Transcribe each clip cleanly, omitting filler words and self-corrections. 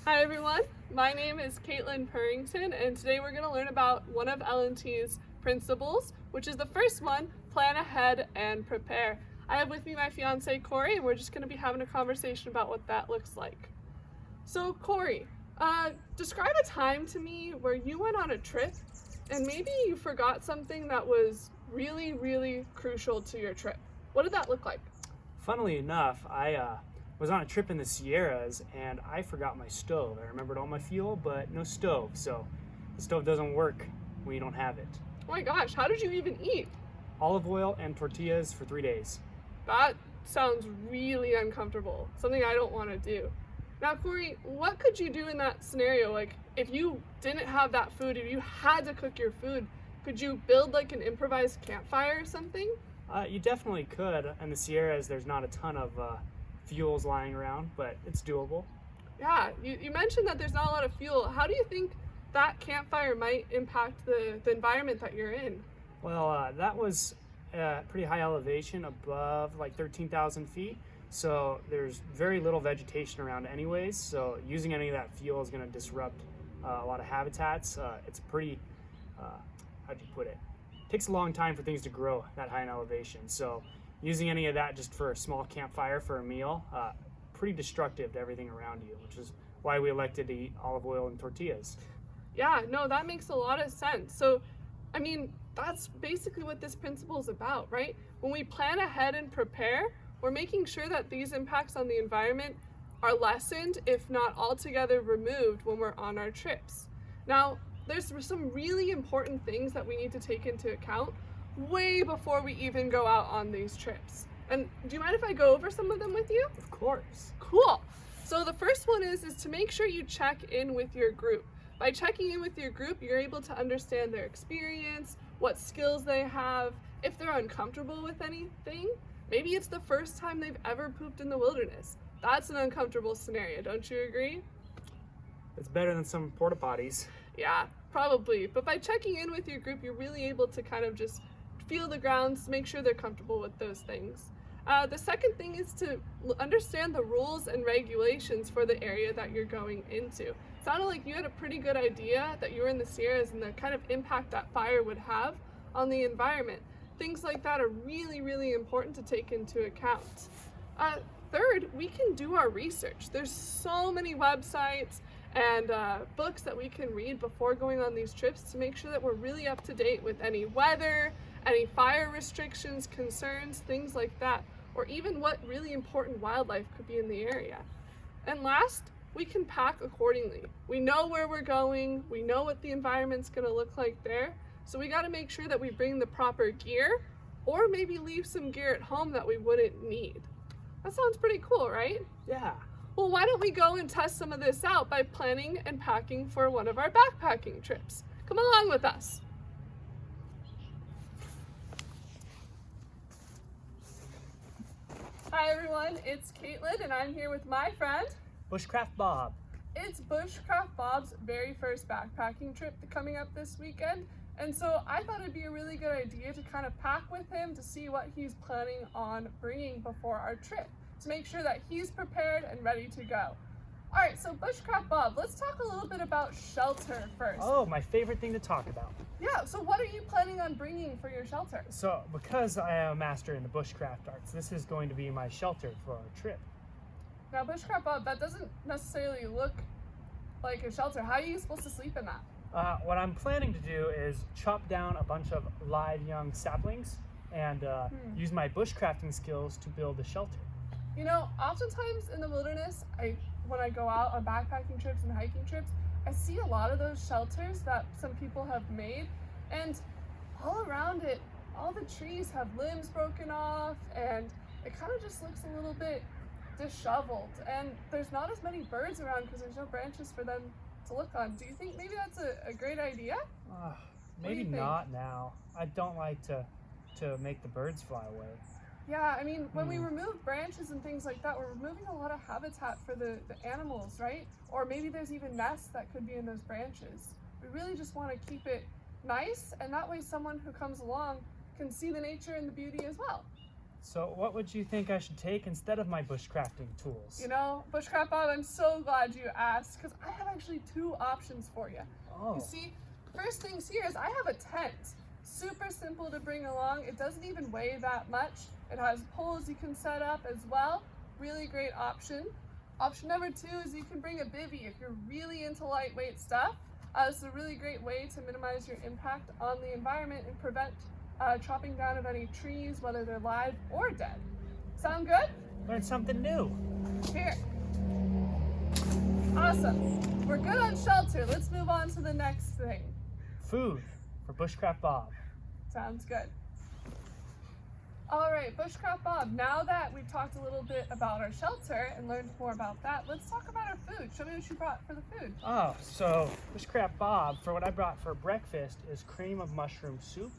Hi everyone, my name is Caitlin Purrington, and today we're going to learn about one of LNT's principles, which is the first one, plan ahead and prepare. I have with me my fiance Corey, and we're just going to be having a conversation about what that looks like. So Corey, describe a time to me where you went on a trip and maybe you forgot something that was really, really crucial to your trip. What did that look like? Funnily enough, I was on a trip in the Sierras and I forgot my stove. I remembered all my fuel, but no stove. So the stove doesn't work when you don't have it. Oh my gosh, how did you even eat? Olive oil and tortillas for 3 days. That sounds really uncomfortable, something I don't want to do. Now, Corey, what could you do in that scenario? Like, if you didn't have that food, if you had to cook your food, could you build like an improvised campfire or something? You definitely could. In the Sierras, there's not a ton of fuels lying around, but it's doable. Yeah, you mentioned that there's not a lot of fuel. How do you think that campfire might impact the environment that you're in? Well, that was pretty high elevation, above like 13,000 feet. So there's very little vegetation around anyways. So using any of that fuel is going to disrupt a lot of habitats. It's pretty, how'd you put it? It takes a long time for things to grow that high in elevation. So using any of that just for a small campfire for a meal, pretty destructive to everything around you, which is why we elected to eat olive oil and tortillas. Yeah, no, that makes a lot of sense. So, I mean, that's basically what this principle is about, right? When we plan ahead and prepare, we're making sure that these impacts on the environment are lessened, if not altogether removed, when we're on our trips. Now, there's some really important things that we need to take into account way before we even go out on these trips. And do you mind if I go over some of them with you? Of course. Cool. So the first one is to make sure you check in with your group. By checking in with your group, you're able to understand their experience, what skills they have, if they're uncomfortable with anything. Maybe it's the first time they've ever pooped in the wilderness. That's an uncomfortable scenario, don't you agree? It's better than some porta potties. Yeah, probably. But by checking in with your group, you're really able to kind of just feel the grounds, make sure they're comfortable with those things. The second thing is to understand the rules and regulations for the area that you're going into. It sounded like you had a pretty good idea that you were in the Sierras and the kind of impact that fire would have on the environment. Things like that are really, really important to take into account. Third, we can do our research. There's so many websites and books that we can read before going on these trips to make sure that we're really up to date with any weather, any fire restrictions, concerns, things like that, or even what really important wildlife could be in the area. And last, we can pack accordingly. We know where we're going, we know what the environment's gonna look like there, so we gotta make sure that we bring the proper gear, or maybe leave some gear at home that we wouldn't need. That sounds pretty cool, right? Yeah. Well, why don't we go and test some of this out by planning and packing for one of our backpacking trips? Come along with us. Hi everyone, it's Caitlin and I'm here with my friend. Bushcraft Bob. It's Bushcraft Bob's very first backpacking trip coming up this weekend. And so I thought it'd be a really good idea to kind of pack with him to see what he's planning on bringing before our trip, to make sure that he's prepared and ready to go. All right, so Bushcraft Bob, let's talk a little bit about shelter first. Oh, my favorite thing to talk about. Yeah, so what are you planning on bringing for your shelter? So, because I am a master in the bushcraft arts, this is going to be my shelter for our trip. Now, Bushcraft Bob, that doesn't necessarily look like a shelter. How are you supposed to sleep in that? What I'm planning to do is chop down a bunch of live young saplings and use my bushcrafting skills to build a shelter. You know, oftentimes in the wilderness, when I go out on backpacking trips and hiking trips, I see a lot of those shelters that some people have made, and all around it, all the trees have limbs broken off, and it kind of just looks a little bit disheveled, and there's not as many birds around because there's no branches for them to look on. Do you think maybe that's a great idea? Maybe not now. I don't like to make the birds fly away. Yeah, I mean, when we remove branches and things like that, we're removing a lot of habitat for the animals, right? Or maybe there's even nests that could be in those branches. We really just want to keep it nice, and that way someone who comes along can see the nature and the beauty as well. So what would you think I should take instead of my bushcrafting tools? You know, Bushcraft Bob, I'm so glad you asked because I have actually two options for you. Oh. You see, first things here is I have a tent. Super simple to bring along. It doesn't even weigh that much. It has poles you can set up as well. Really great option. Option number two is you can bring a bivvy if you're really into lightweight stuff. It's a really great way to minimize your impact on the environment and prevent chopping down of any trees, whether they're live or dead. Sound good? Learned something new. Here. Awesome. We're good on shelter. Let's move on to the next thing. Food for Bushcraft Bob. Sounds good. All right, Bushcraft Bob, now that we've talked a little bit about our shelter and learned more about that, let's talk about our food. Show me what you brought for the food. Oh, so Bushcraft Bob, for what I brought for breakfast is cream of mushroom soup.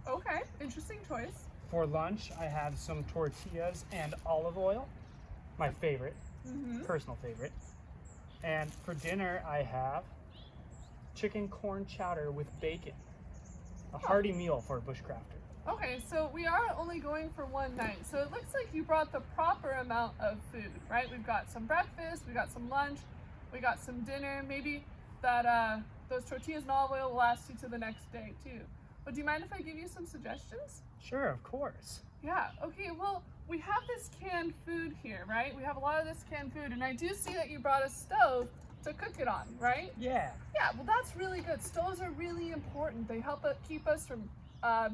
Okay, interesting choice. For lunch, I have some tortillas and olive oil, my favorite, personal favorite. And for dinner, I have chicken corn chowder with bacon. A hearty meal for a bushcrafter. Okay, so we are only going for one night. So it looks like you brought the proper amount of food, right? We've got some breakfast, we got some lunch, we got some dinner. Maybe that those tortillas and olive oil will last you to the next day too. But do you mind if I give you some suggestions? Sure, of course. Yeah, okay, well, we have this canned food here, right? We have a lot of this canned food, and I do see that you brought a stove to cook it on, right? Yeah. Yeah, well, that's really good. Stoves are really important. They help keep us from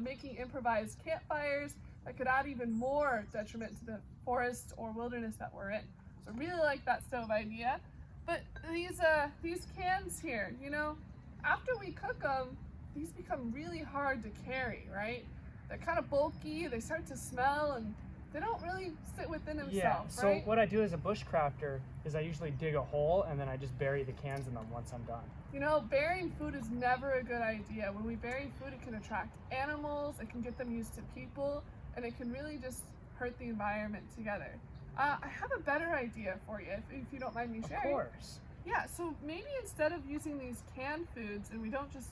making improvised campfires that could add even more detriment to the forest or wilderness that we're in. So I really like that stove idea. But these cans here, you know, after we cook them, these become really hard to carry, right? They're kind of bulky, they start to smell, and they don't really sit within themselves, so right? what I do as a bushcrafter is I usually dig a hole and then I just bury the cans in them once I'm done. You know, burying food is never a good idea. When we bury food, it can attract animals, it can get them used to people, and it can really just hurt the environment together. I have a better idea for you, if you don't mind me sharing. Of course. Yeah, so maybe instead of using these canned foods, and we don't just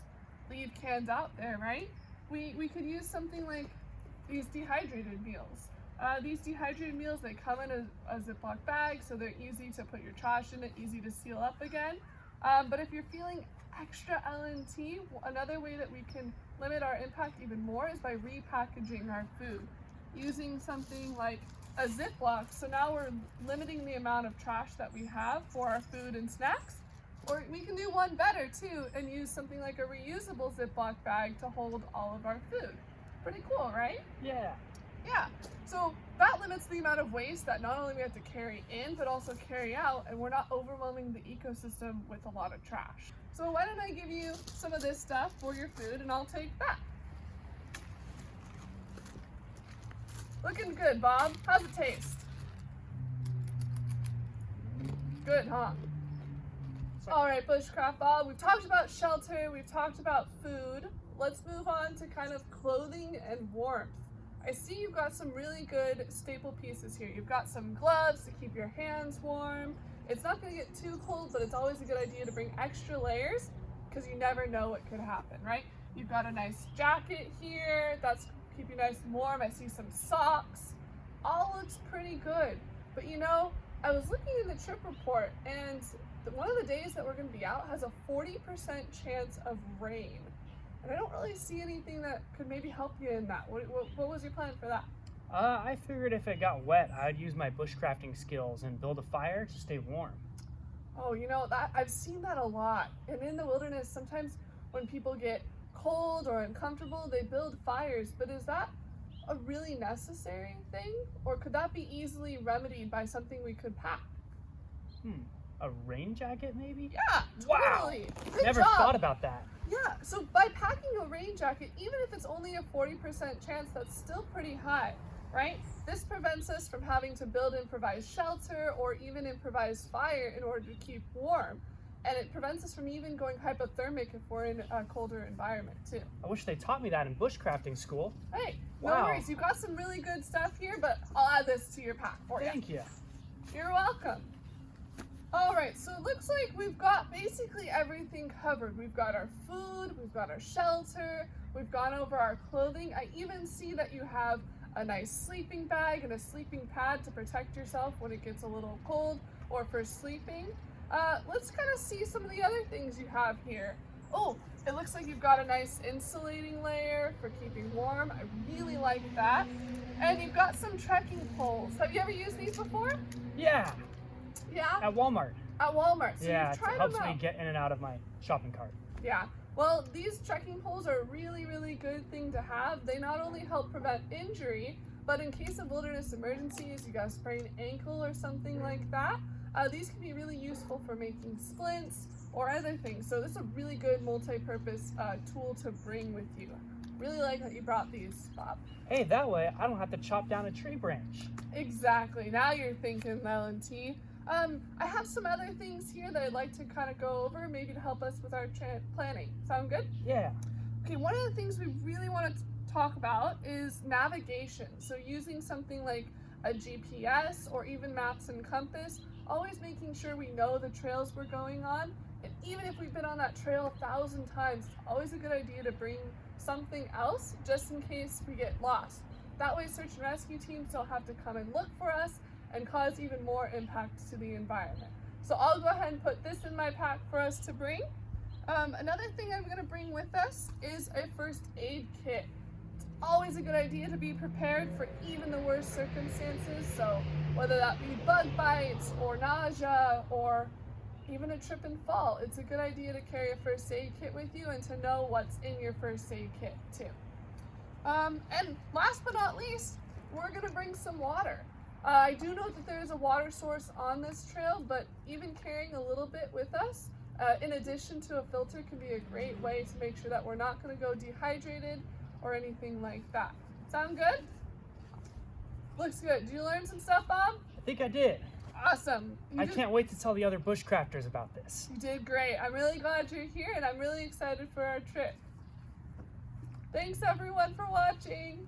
leave cans out there, right? We could use something like these dehydrated meals. These dehydrated meals, they come in a Ziploc bag, so they're easy to put your trash in it, easy to seal up again. But if you're feeling extra LNT, another way that we can limit our impact even more is by repackaging our food. Using something like a Ziploc, so now we're limiting the amount of trash that we have for our food and snacks. Or we can do one better too and use something like a reusable Ziploc bag to hold all of our food. Pretty cool, right? Yeah. Yeah, so that limits the amount of waste that not only we have to carry in, but also carry out, and we're not overwhelming the ecosystem with a lot of trash. So why don't I give you some of this stuff for your food, and I'll take that. Looking good, Bob. How's it taste? Good, huh? All right, Bushcraft Bob, we've talked about shelter, we've talked about food. Let's move on to kind of clothing and warmth. I see you've got some really good staple pieces here. You've got some gloves to keep your hands warm. It's not going to get too cold, but it's always a good idea to bring extra layers because you never know what could happen, right? You've got a nice jacket here. That's keep you nice and warm. I see some socks. All looks pretty good. But you know, I was looking in the trip report, and one of the days that we're going to be out has a 40% chance of rain. And I don't really see anything that could maybe help you in that. What was your plan for that? I figured if it got wet, I'd use my bushcrafting skills and build a fire to stay warm. Oh, you know, that I've seen that a lot. And in the wilderness, sometimes when people get cold or uncomfortable, they build fires. But is that a really necessary thing? Or could that be easily remedied by something we could pack? A rain jacket, maybe? Yeah, totally. Wow. Good Never job. thought about that. Yeah, so by packing a rain jacket, even if it's only a 40% chance, that's still pretty high, right? This prevents us from having to build improvised shelter or even improvised fire in order to keep warm. And it prevents us from even going hypothermic if we're in a colder environment too. I wish they taught me that in bushcrafting school. Hey, no Wow. worries. You've got some really good stuff here, but I'll add this to your pack for you. Thank you. You're welcome. All right, so it looks like we've got basically everything covered. We've got our food, we've got our shelter, we've gone over our clothing. I even see that you have a nice sleeping bag and a sleeping pad to protect yourself when it gets a little cold or for sleeping. Let's kind of see some of the other things you have here. Oh, it looks like you've got a nice insulating layer for keeping warm. I really like that. And you've got some trekking poles. Have you ever used these before? Yeah, Yeah? at Walmart. At Walmart. So Yeah, you've it tried helps them out. me get in and out of my shopping cart. Yeah. Well, these trekking poles are a really, really good thing to have. They not only help prevent injury, but in case of wilderness emergencies, you got a sprained ankle or something like that, these can be really useful for making splints or other things. So this is a really good multi-purpose tool to bring with you. Really like that you brought these, Bob. Hey, that way I don't have to chop down a tree branch. Exactly. Now you're thinking, LNT. I have some other things here that I'd like to kind of go over, maybe to help us with our planning. Sound good? Yeah. Okay, one of the things we really want to talk about is navigation. So using something like a GPS or even maps and compass, always making sure we know the trails we're going on. And even if we've been on that trail 1,000 times, it's always a good idea to bring something else just in case we get lost. That way search and rescue teams don't have to come and look for us and cause even more impact to the environment. So I'll go ahead and put this in my pack for us to bring. Another thing I'm going to bring with us is a first aid kit. It's always a good idea to be prepared for even the worst circumstances. So whether that be bug bites or nausea or even a trip and fall, it's a good idea to carry a first aid kit with you and to know what's in your first aid kit too. And last but not least, we're going to bring some water. I do know that there is a water source on this trail, but even carrying a little bit with us, in addition to a filter, can be a great way to make sure that we're not going to go dehydrated or anything like that. Sound good? Looks good. Did you learn some stuff, Bob? I think I did. Awesome. I can't wait to tell the other bushcrafters about this. You did great. I'm really glad you're here, and I'm really excited for our trip. Thanks everyone for watching.